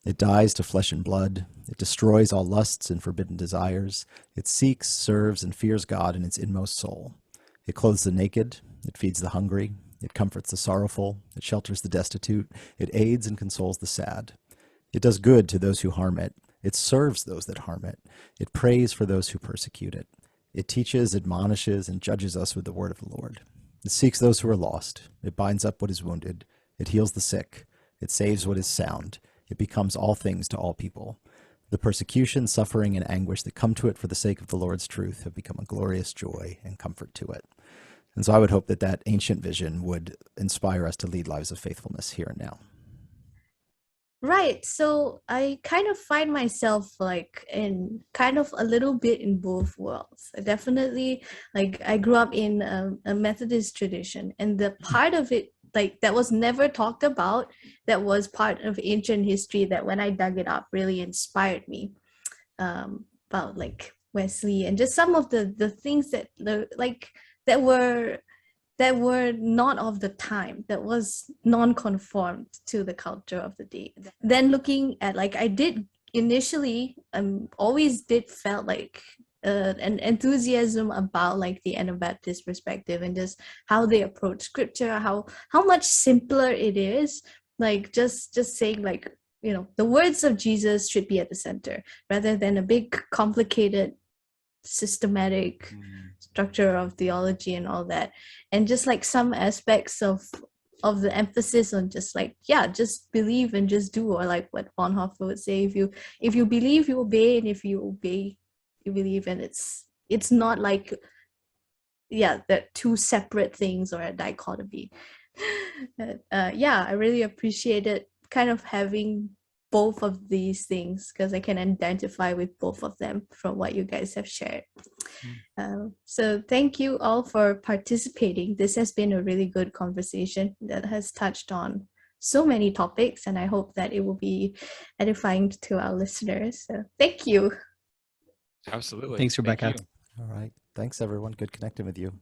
Speaker 3: It dies to flesh and blood. It destroys all lusts and forbidden desires. It seeks, serves, and fears God in its inmost soul. It clothes the naked. It feeds the hungry. It comforts the sorrowful. It shelters the destitute. It aids and consoles the sad. It does good to those who harm it. It serves those that harm it. It prays for those who persecute it. It teaches, admonishes, and judges us with the word of the Lord. It seeks those who are lost. It binds up what is wounded. It heals the sick. It saves what is sound. It becomes all things to all people. The persecution, suffering, and anguish that come to it for the sake of the Lord's truth have become a glorious joy and comfort to it. And so I would hope that ancient vision would inspire us to lead lives of faithfulness here and now.
Speaker 1: Right. So I kind of find myself like in kind of a little bit in both worlds. I definitely, like, I grew up in a Methodist tradition, and the part of it like that was never talked about, that was part of ancient history, that when I dug it up really inspired me about like Wesley and just some of the things that that were not of the time, that was non-conformed to the culture of the day. Then looking at, like, I did initially always did felt like an enthusiasm about like the Anabaptist perspective and just how they approach scripture, how much simpler it is, like just saying, like, the words of Jesus should be at the center rather than a big complicated systematic structure of theology and all that. And just like some aspects of the emphasis on just like, just believe and just do, or like what Bonhoeffer would say, if you believe, you obey, and if you obey, you believe. And it's not like that two separate things or a dichotomy. I really appreciated kind of having both of these things, because I can identify with both of them from what you guys have shared. So thank you all for participating. This has been a really good conversation that has touched on so many topics, and I hope that it will be edifying to our listeners. So thank you.
Speaker 2: Absolutely.
Speaker 4: Thanks, Rebecca.
Speaker 2: Thank you.
Speaker 3: All right. Thanks, everyone. Good connecting with you.